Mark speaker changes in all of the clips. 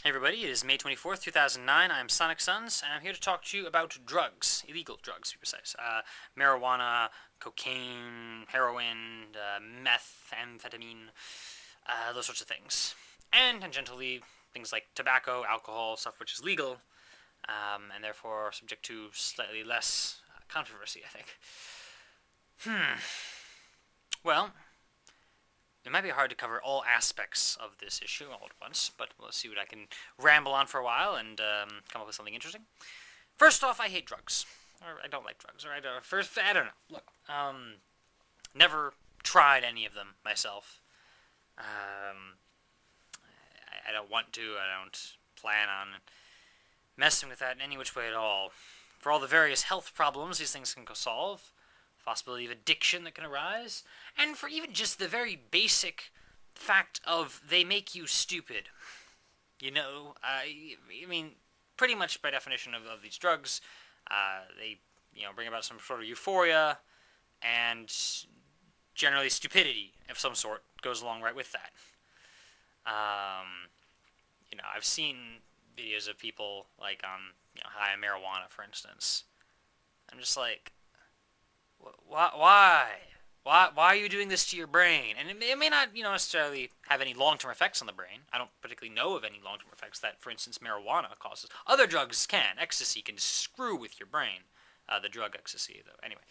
Speaker 1: Hey everybody, it is May 24th, 2009. I'm Sonic Suns, and I'm here to talk to you about drugs. Illegal drugs, to be precise. Marijuana, cocaine, heroin, methamphetamine, those sorts of things. And tangentially, things like tobacco, alcohol, stuff which is legal, and therefore subject to slightly less controversy, I think. Well, it might be hard to cover all aspects of this issue all at once, but we'll see what I can ramble on for a while and come up with something interesting. First off, I hate drugs. Or I don't like drugs. Or I don't know. Look, never tried any of them myself. I don't want to. I don't plan on messing with that in any which way at all. For all the various health problems these things can solve, the possibility of addiction that can arise, and for even just the very basic fact of they make you stupid. I mean, pretty much by definition of these drugs, they bring about some sort of euphoria, and generally stupidity of some sort goes along right with that. I've seen videos of people like on high on marijuana, for instance. I'm just like, why? Why are you doing this to your brain? And it may not, necessarily have any long-term effects on the brain. I don't particularly know of any long-term effects that, for instance, marijuana causes. Other drugs can. Ecstasy can screw with your brain. The drug ecstasy, though. Anyway.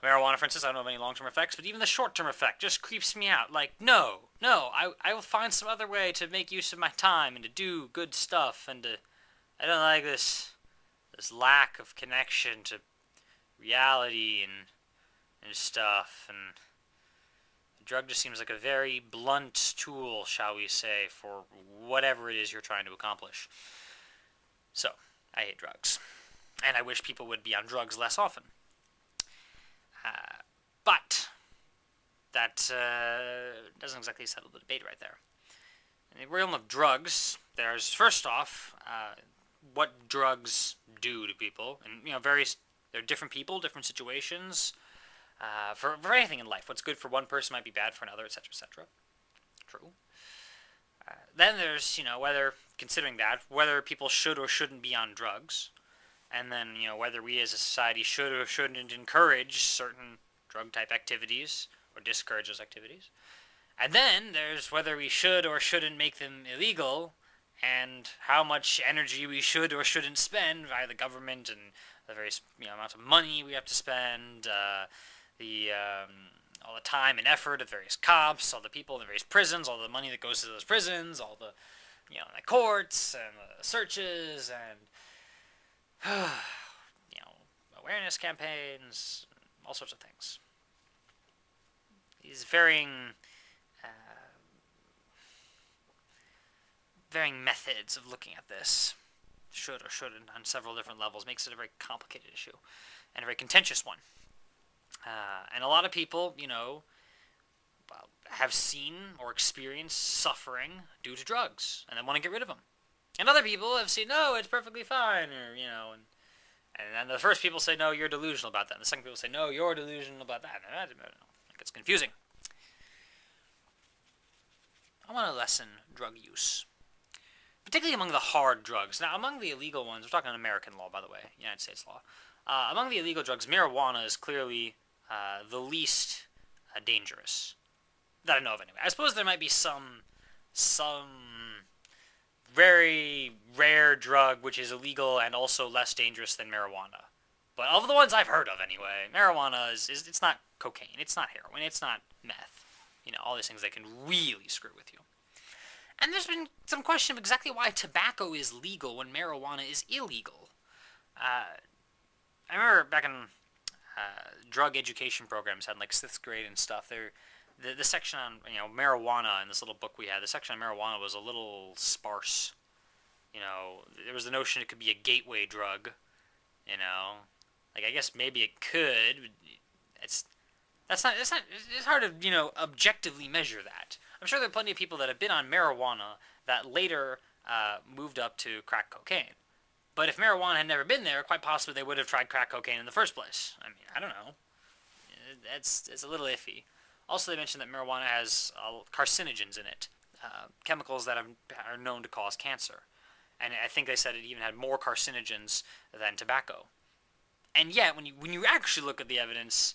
Speaker 1: Marijuana, for instance, I don't know of any long-term effects, but even the short-term effect just creeps me out. Like, no, I will find some other way to make use of my time and to do good stuff, and I don't like this lack of connection to reality and stuff, and the drug just seems like a very blunt tool, shall we say, for whatever it is you're trying to accomplish. So, I hate drugs, and I wish people would be on drugs less often. But that doesn't exactly settle the debate right there. In the realm of drugs, there's first off what drugs do to people, and there are different people, different situations. For anything in life, what's good for one person might be bad for another, etc., etc. True. Then there's whether people should or shouldn't be on drugs. And then, whether we as a society should or shouldn't encourage certain drug-type activities or discourage those activities. And then there's whether we should or shouldn't make them illegal, and how much energy we should or shouldn't spend via the government and the various amount of money we have to spend, all the time and effort of various cops, all the people in the various prisons, all the money that goes to those prisons, all the the courts and the searches and awareness campaigns, all sorts of things. These varying methods of looking at this, should or shouldn't, on several different levels, makes it a very complicated issue and a very contentious one. And a lot of people, have seen or experienced suffering due to drugs, and they want to get rid of them. And other people have seen, no, it's perfectly fine, or, and then the first people say, no, you're delusional about that. And the second people say, no, you're delusional about that. And it gets confusing. I want to lessen drug use, particularly among the hard drugs. Now, among the illegal ones, we're talking American law, by the way, United States law. Among the illegal drugs, marijuana is clearly the least dangerous that I know of, anyway. I suppose there might be some very rare drug which is illegal and also less dangerous than marijuana. But of the ones I've heard of, anyway, marijuana is it's not cocaine, it's not heroin, it's not meth. All these things that can really screw with you. And there's been some question of exactly why tobacco is legal when marijuana is illegal. I remember back in drug education programs had like 6th grade and stuff. The section on marijuana in this little book we had, the section on marijuana was a little sparse. There was the notion it could be a gateway drug. Like I guess maybe it could. It's hard to objectively measure that. I'm sure there are plenty of people that have been on marijuana that later moved up to crack cocaine. But if marijuana had never been there, quite possibly they would have tried crack cocaine in the first place. I mean, I don't know. It's a little iffy. Also, they mentioned that marijuana has carcinogens in it, chemicals that are known to cause cancer. And I think they said it even had more carcinogens than tobacco. And yet, when you actually look at the evidence,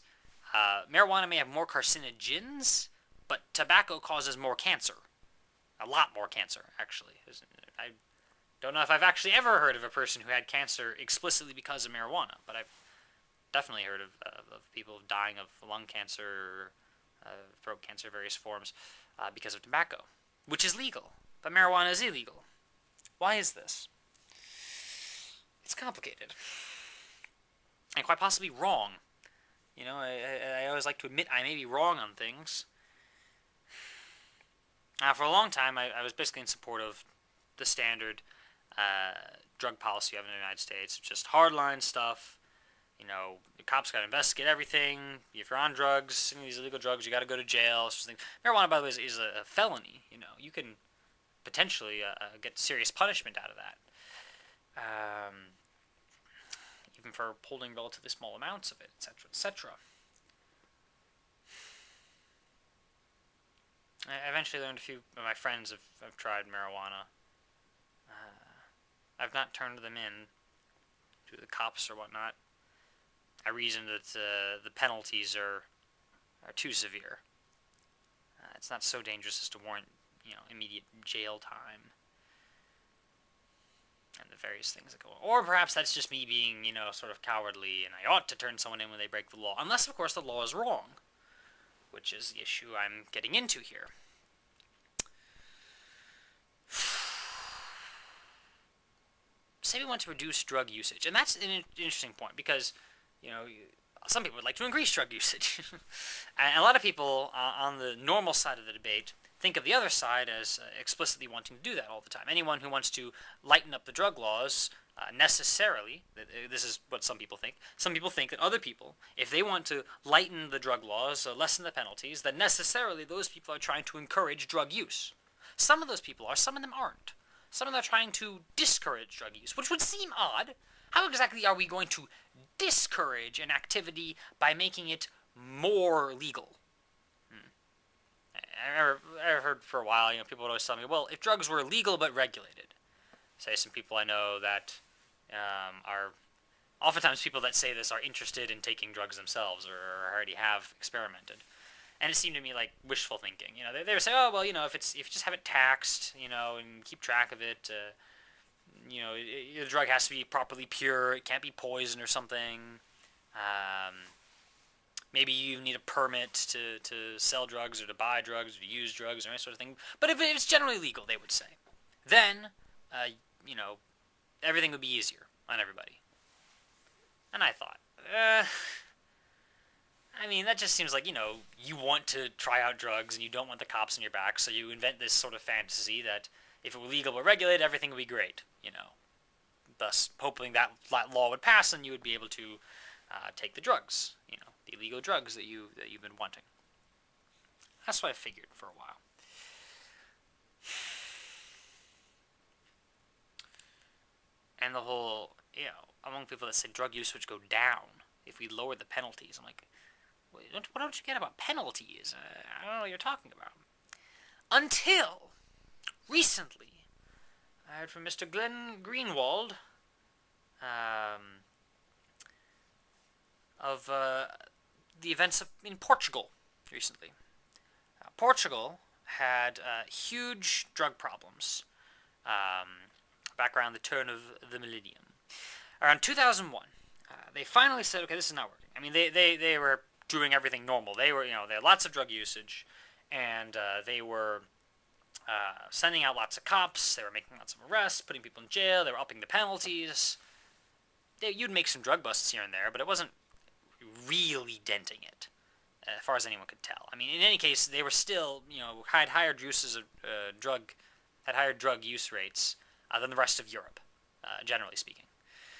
Speaker 1: marijuana may have more carcinogens, but tobacco causes more cancer. A lot more cancer, actually. I don't know if I've actually ever heard of a person who had cancer explicitly because of marijuana, but I've definitely heard of people dying of lung cancer, throat cancer, various forms, because of tobacco, which is legal, but marijuana is illegal. Why is this? It's complicated, and quite possibly wrong. You know, I always like to admit I may be wrong on things. For a long time, I was basically in support of the standard drug policy of the United States, just hardline stuff. You know, the cops got to investigate everything. If you're on drugs, any of these illegal drugs, you got to go to jail. Marijuana, by the way, is a felony. You know, you can potentially get serious punishment out of that. Even for holding relatively small amounts of it, etc., etc. I eventually learned a few of my friends have tried marijuana. I've not turned them in to the cops or whatnot. I reasoned that the penalties are too severe. It's not so dangerous as to warrant, immediate jail time and the various things that go on. Or perhaps that's just me being, sort of cowardly, and I ought to turn someone in when they break the law. Unless, of course, the law is wrong, which is the issue I'm getting into here. Say we want to reduce drug usage, and that's an interesting point because, some people would like to increase drug usage. And a lot of people on the normal side of the debate think of the other side as explicitly wanting to do that all the time. Anyone who wants to lighten up the drug laws necessarily, this is what some people think. Some people think that other people, if they want to lighten the drug laws, lessen the penalties, then necessarily those people are trying to encourage drug use. Some of those people are, some of them aren't. Some of them are trying to discourage drug use, which would seem odd. How exactly are we going to discourage an activity by making it more legal? I heard for a while, people would always tell me, well, if drugs were legal but regulated. Say some people I know that are, oftentimes people that say this are interested in taking drugs themselves or already have experimented. And it seemed to me like wishful thinking. They would say, oh, well, if you just have it taxed, and keep track of it, the drug has to be properly pure. It can't be poison or something. Maybe you need a permit to sell drugs or to buy drugs or to use drugs or any sort of thing. But if it's generally legal, they would say, then, everything would be easier on everybody. And I thought, that just seems like, you want to try out drugs and you don't want the cops on your back, so you invent this sort of fantasy that if it were legal or regulated, everything would be great, Thus, hoping that law would pass and you would be able to take the drugs, the illegal drugs that you've been wanting. That's what I figured for a while. And the whole, among people that said drug use would go down if we lowered the penalties. I'm like, what don't you get about penalties? I don't know what you're talking about. Until recently, I heard from Mr. Glenn Greenwald of the events in Portugal recently. Portugal had huge drug problems back around the turn of the millennium. Around 2001, they finally said, okay, this is not working. They were doing everything normal. They had lots of drug usage, and they were sending out lots of cops. They were making lots of arrests, putting people in jail. They were upping the penalties. You'd make some drug busts here and there, but it wasn't really denting it, as far as anyone could tell. In any case, they were still, had higher drug use rates than the rest of Europe, generally speaking.